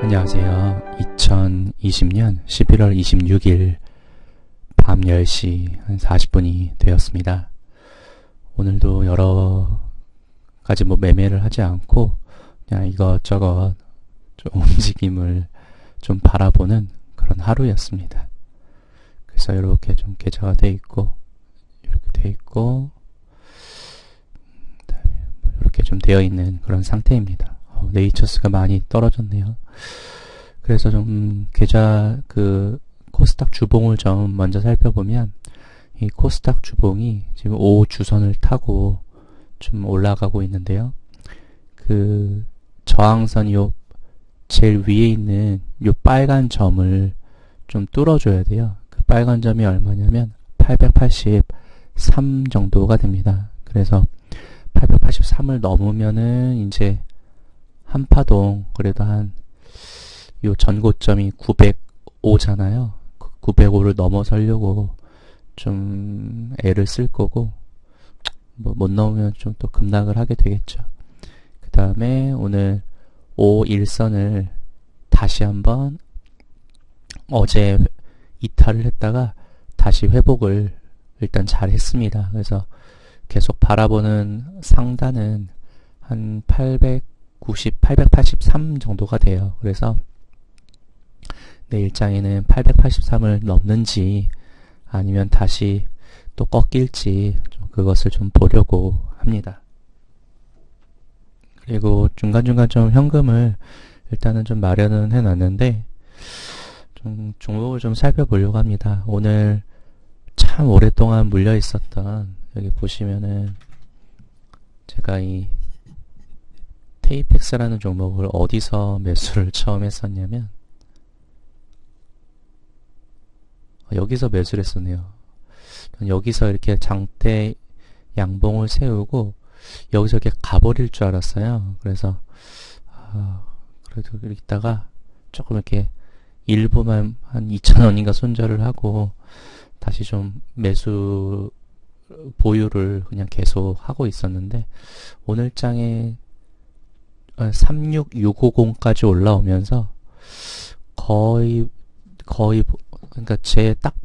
안녕하세요. 2020년 11월 26일 밤 10시 한 40분이 되었습니다. 오늘도 여러 가지 매매를 하지 않고 그냥 이것저것 좀 움직임을 좀 바라보는 그런 하루였습니다. 그래서 이렇게 좀 계좌가 돼 있고, 이렇게 돼 있고, 그다음에 이렇게 좀 되어 있는 그런 상태입니다. 네이처스가 많이 떨어졌네요. 그래서 좀 계좌 코스닥 주봉을 좀 먼저 살펴보면, 이 코스닥 주봉이 지금 5주선을 타고 좀 올라가고 있는데요. 저항선 제일 위에 있는 요 빨간 점을 좀 뚫어줘야 돼요. 그 빨간 점이 얼마냐면 883 정도가 됩니다. 그래서 883을 넘으면은 이제 한파동, 그래도 요 전고점이 905잖아요. 905를 넘어서려고 좀 애를 쓸 거고, 못 넘으면 좀 또 급락을 하게 되겠죠. 그 다음에 오늘 5일선을 다시 한번 어제 이탈을 했다가 다시 회복을 일단 잘 했습니다. 그래서 계속 바라보는 상단은 한 883 정도가 돼요. 그래서 내일장에는 883을 넘는지 아니면 다시 또 꺾일지 그것을 좀 보려고 합니다. 그리고 중간중간 좀 현금을 일단은 좀 마련은 해놨는데 좀 종목을 좀 살펴보려고 합니다. 오늘 참 오랫동안 물려 있었던, 여기 보시면은 제가 이 테이펙스라는 종목을 어디서 매수를 처음 했었냐면 여기서 매수를 했었네요. 여기서 이렇게 장대 양봉을 세우고 여기서 이렇게 가버릴 줄 알았어요. 그래서 그래도 있다가 조금 이렇게 일부만 한 2,000원인가 손절을 하고 다시 좀 매수 보유를 그냥 계속 하고 있었는데, 오늘 장에 36650까지 올라오면서 거의 그러니까 제 딱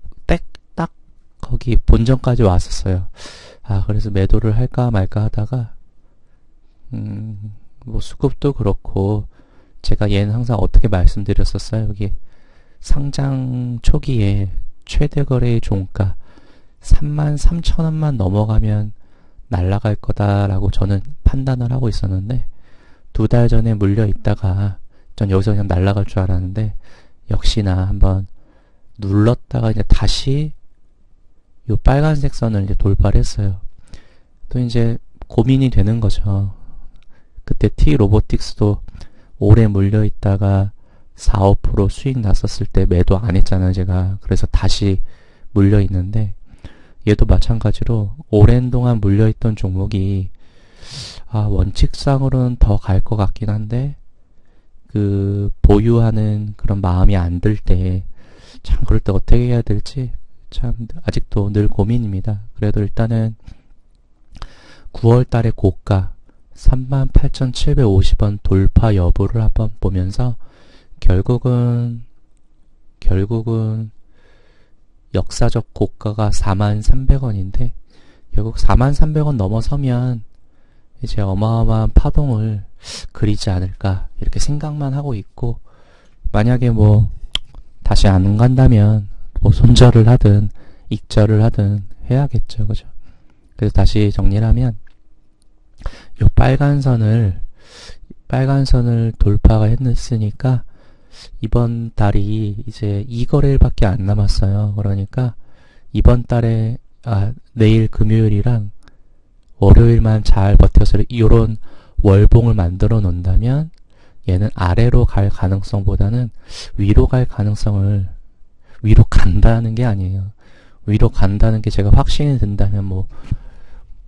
거기 본전까지 왔었어요. 그래서 매도를 할까 말까 하다가 수급도 그렇고, 제가 얘는 항상 어떻게 말씀드렸었어요. 여기 상장 초기에 최대 거래의 종가 33,000원만 넘어가면 날아갈 거다라고 저는 판단을 하고 있었는데, 2달 전에 물려 있다가 전 여기서 그냥 날아갈 줄 알았는데 역시나 한번 눌렀다가 이제 다시 요 빨간색 선을 이제 돌파를 했어요. 또 이제 고민이 되는 거죠. 그때 T 로보틱스도 오래 물려 있다가 4, 5% 수익 났었을 때 매도 안 했잖아요, 제가. 그래서 다시 물려 있는데, 얘도 마찬가지로 오랜 동안 물려 있던 종목이 원칙상으로는 더 갈 것 같긴 한데, 보유하는 그런 마음이 안 들 때, 참 그럴 때 어떻게 해야 될지 참 아직도 늘 고민입니다. 그래도 일단은 9월 달에 고가 38,750원 돌파 여부를 한번 보면서 결국은 역사적 고가가 43,300원인데 결국 43,300원 넘어서면 이제 어마어마한 파동을 그리지 않을까 이렇게 생각만 하고 있고, 만약에 다시 안 간다면 손절을 하든 익절을 하든 해야겠죠. 그죠? 그래서 다시 정리를 하면 요 빨간 선을 돌파가 했으니까 이번 달이 이제 2거래일밖에 안 남았어요. 그러니까 이번 달에 내일 금요일이랑 월요일만 잘 버텨서 요런 월봉을 만들어 놓는다면 얘는 아래로 갈 가능성보다는 위로 갈 가능성을, 위로 간다는 게 아니에요. 위로 간다는 게 제가 확신이 든다면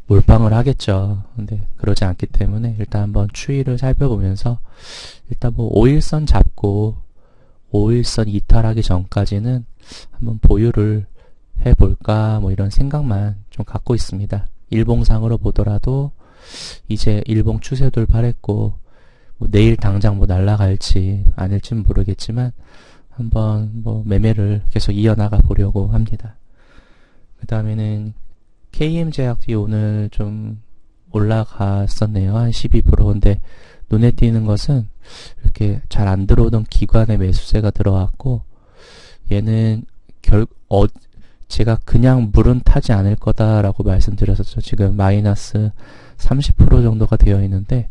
몰빵을 하겠죠. 근데 그러지 않기 때문에 일단 한번 추이를 살펴보면서 일단 5일선 잡고 5일선 이탈하기 전까지는 한번 보유를 해볼까 이런 생각만 좀 갖고 있습니다. 일봉상으로 보더라도 이제 일봉 추세 돌파했고 뭐 내일 당장 뭐 날아갈지 아닐지는 모르겠지만 한번 뭐 매매를 계속 이어나가 보려고 합니다. 그 다음에는 KM제약이 오늘 좀 올라갔었네요. 한 12%. 근데 눈에 띄는 것은 이렇게 잘 안 들어오던 기관의 매수세가 들어왔고, 얘는 제가 그냥 물은 타지 않을 거다라고 말씀드렸었죠. 지금 마이너스 30% 정도가 되어 있는데,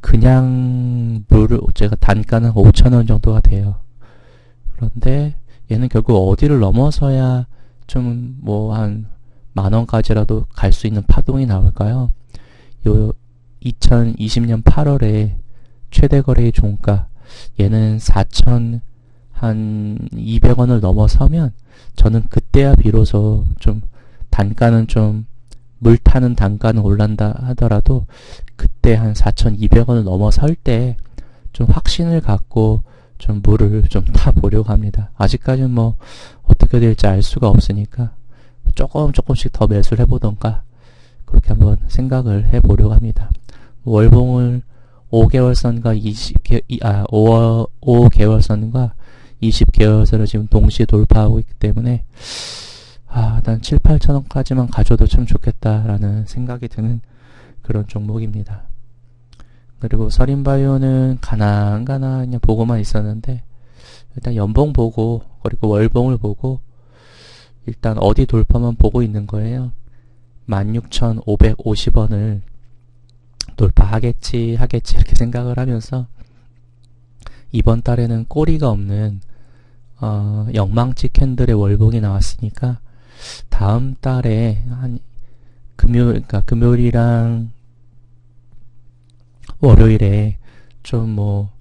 그냥 제가 단가는 5,000원 정도가 돼요. 그런데 얘는 결국 어디를 넘어서야 좀 뭐 한 10,000원까지라도 갈 수 있는 파동이 나올까요? 요 2020년 8월에 최대 거래의 종가, 얘는 4,200원을 넘어서면 저는 그때야 비로소 좀 단가는 좀 물 타는 단가는 올란다 하더라도 그때 한 4,200원을 넘어설 때 좀 확신을 갖고 좀 물을 좀 타보려고 합니다. 아직까지는 뭐 어떻게 될지 알 수가 없으니까 조금씩 더 매수를 해보던가 그렇게 한번 생각을 해보려고 합니다. 월봉을 5개월선과 5개월선과 20개월선을 지금 동시에 돌파하고 있기 때문에 난 7, 8천원까지만 가져도 참 좋겠다라는 생각이 드는 그런 종목입니다. 그리고 서린바이오는 가나 그냥 보고만 있었는데 일단 연봉 보고 그리고 월봉을 보고 일단 어디 돌파만 보고 있는 거예요. 16,550원을 돌파하겠지 이렇게 생각을 하면서 이번 달에는 꼬리가 없는 영망치 캔들의 월봉이 나왔으니까 다음 달에 한 금요일이랑 월요일에 좀 뭐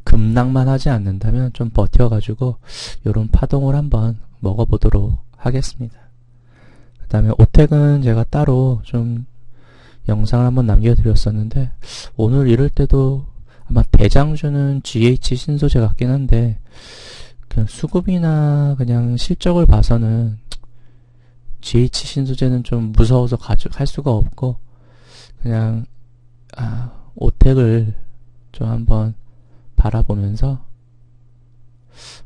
급락만 하지 않는다면 좀 버텨가지고 요런 파동을 한번 먹어보도록 하겠습니다. 그 다음에 오텍은 제가 따로 좀 영상을 한번 남겨드렸었는데 오늘 이럴 때도 아마 대장주는 GH 신소재 같긴 한데 그냥 수급이나 그냥 실적을 봐서는 GH 신소재는 좀 무서워서 할 수가 없고 그냥 오텍을 좀 한번 바라보면서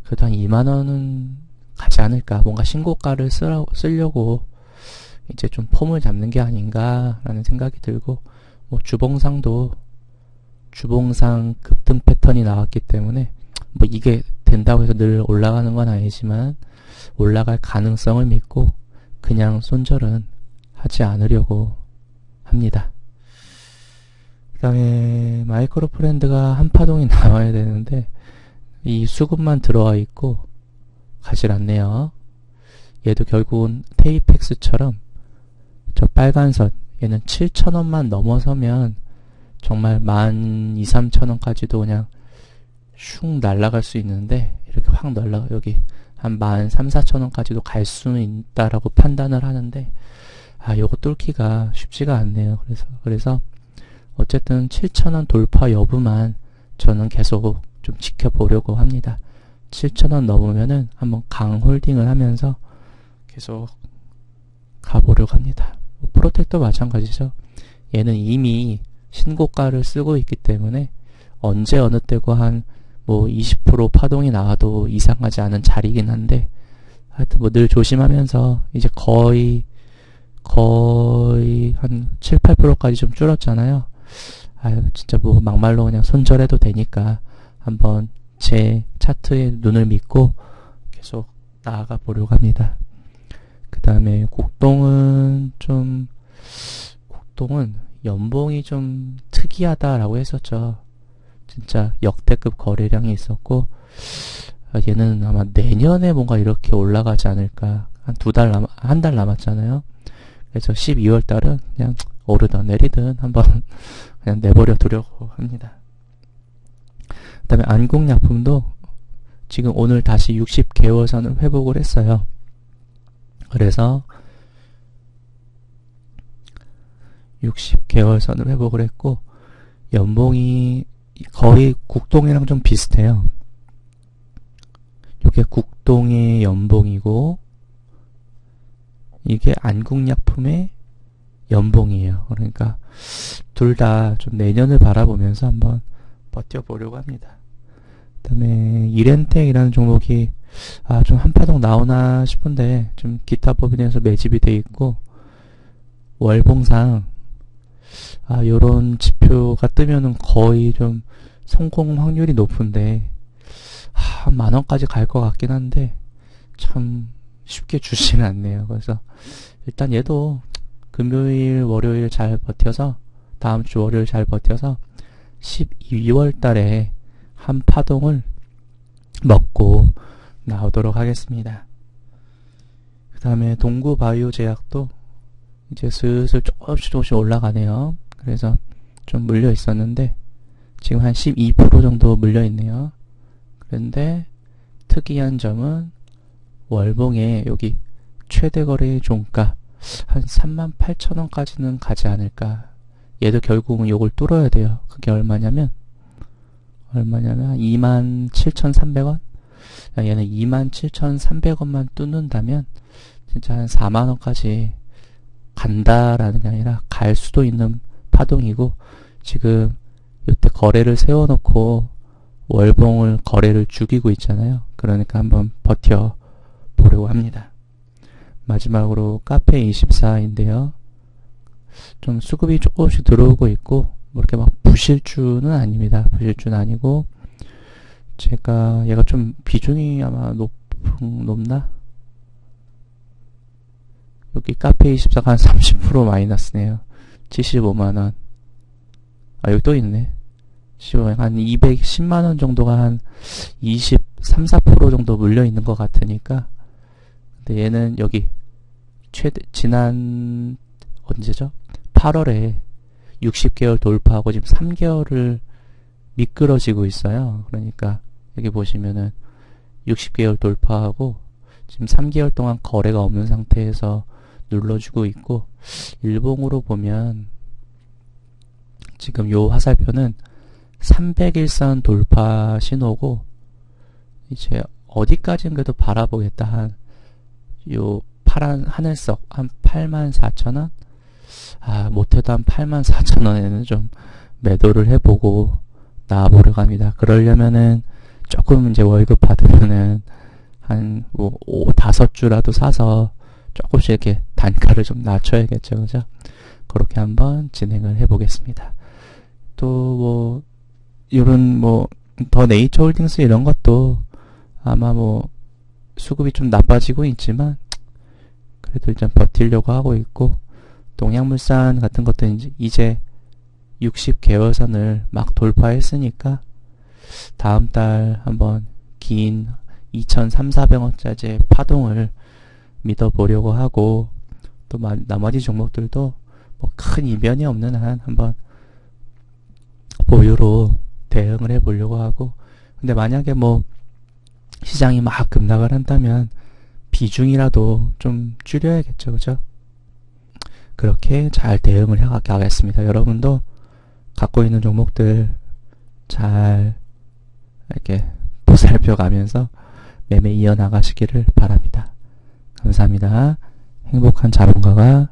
그래도 한 2만원은 가지 않을까. 뭔가 신고가를 쓰려고 이제 좀 폼을 잡는 게 아닌가라는 생각이 들고 뭐 주봉상 급등 패턴이 나왔기 때문에 뭐 이게 된다고 해서 늘 올라가는 건 아니지만 올라갈 가능성을 믿고 그냥 손절은 하지 않으려고 합니다. 그 다음에 마이크로 프렌드가 한 파동이 나와야 되는데 이 수급만 들어와 있고 가질 않네요. 얘도 결국은 테이펙스처럼 저 빨간 선 얘는 7,000원만 넘어서면 정말 12,000, 13,000원까지도 그냥 슉 날아갈 수 있는데 이렇게 확 여기 한 13,000, 14,000원까지도 갈 수는 있다라고 판단을 하는데 요거 뚫기가 쉽지가 않네요. 그래서 어쨌든 7,000원 돌파 여부만 저는 계속 좀 지켜보려고 합니다. 7,000원 넘으면은 한번 강홀딩을 하면서 계속 가보려고 합니다. 프로텍도 마찬가지죠. 얘는 이미 신고가를 쓰고 있기 때문에 언제 어느 때고 한 뭐 20% 파동이 나와도 이상하지 않은 자리긴 한데 하여튼 뭐 늘 조심하면서 이제 거의 한 7, 8%까지 좀 줄었잖아요. 진짜 뭐 막말로 그냥 손절해도 되니까 한번 제 차트에 눈을 믿고 계속 나아가 보려고 합니다. 그 다음에 국동은 연봉이 좀 특이하다라고 했었죠. 진짜 역대급 거래량이 있었고 얘는 아마 내년에 뭔가 이렇게 올라가지 않을까. 한 달 남았잖아요. 그래서 12월 달은 그냥 오르든 내리든 한번 그냥 내버려 두려고 합니다. 그 다음에 안국약품도 지금 오늘 다시 60개월선을 회복을 했어요. 그래서 60개월선을 회복을 했고 연봉이 거의 국동이랑 좀 비슷해요. 이게 국동의 연봉이고 이게 안국약품의 연봉이에요. 그러니까 둘 다 좀 내년을 바라보면서 한번 버텨보려고 합니다. 그 다음에 이렌텍이라는 종목이 좀 한파동 나오나 싶은데 좀 기타 법인에서 매집이 돼 있고, 월봉상 요런 지표가 뜨면은 거의 좀 성공 확률이 높은데 10,000원까지 갈 것 같긴 한데 참 쉽게 주지는 않네요. 그래서 일단 얘도 금요일 월요일 잘 버텨서, 다음 주 월요일 잘 버텨서 12월 달에 한 파동을 먹고 나오도록 하겠습니다. 그 다음에 동구바이오제약도 이제 슬슬 조금씩 올라가네요. 그래서 좀 물려 있었는데 지금 한 12% 정도 물려 있네요. 그런데 특이한 점은 월봉에 여기 최대 거래 종가 한 38,000원까지는 가지 않을까. 얘도 결국은 요걸 뚫어야 돼요. 그게 얼마냐면 27,300원? 얘는 27,300원만 뚫는다면 진짜 한 4만원까지 간다라는 게 아니라 갈 수도 있는 파동이고, 지금 이때 거래를 세워놓고 월봉을 거래를 죽이고 있잖아요. 그러니까 한번 버텨보려고 합니다. 마지막으로 카페24인데요. 좀 수급이 조금씩 들어오고 있고, 뭐 이렇게 막 부실주는 아닙니다. 부실주는 아니고, 얘가 좀 비중이 아마 높나? 여기 카페24가 한 30% 마이너스네요. 75만원. 여기 또 있네. 한 210만원 정도가 한 23, 4% 정도 물려있는 것 같으니까. 근데 얘는 여기 지난 언제죠? 8월에 60개월 돌파하고 지금 3개월을 미끄러지고 있어요. 그러니까 여기 보시면은 60개월 돌파하고 지금 3개월 동안 거래가 없는 상태에서 눌러주고 있고, 일봉으로 보면 지금 요 화살표는 300일선 돌파 신호고, 이제 어디까지는 그래도 바라보겠다 한 요 파란 하늘색 한 84,000원? 못해도 한 84,000원에는 좀 매도를 해보고 나와보려고 합니다. 그러려면은 조금 이제 월급 받으면은 한 5주라도 사서 조금씩 이렇게 단가를 좀 낮춰야겠죠. 그죠? 그렇게 한번 진행을 해보겠습니다. 또 이런 더 네이처 홀딩스 이런 것도 아마 수급이 좀 나빠지고 있지만 그래도 일단 버티려고 하고 있고, 동양물산 같은 것도 이제 60개월선을 막 돌파했으니까 다음 달 한번 긴 2,300~400원짜리 파동을 믿어보려고 하고, 또 나머지 종목들도 큰 이변이 없는 한 한번 보유로 대응을 해보려고 하고, 근데 만약에 시장이 막 급락을 한다면 비중이라도 좀 줄여야겠죠. 그죠? 그렇게 잘 대응을 해가겠습니다. 여러분도 갖고 있는 종목들 잘 이렇게 보살펴가면서 매매 이어나가시기를 바랍니다. 감사합니다. 행복한 자본가가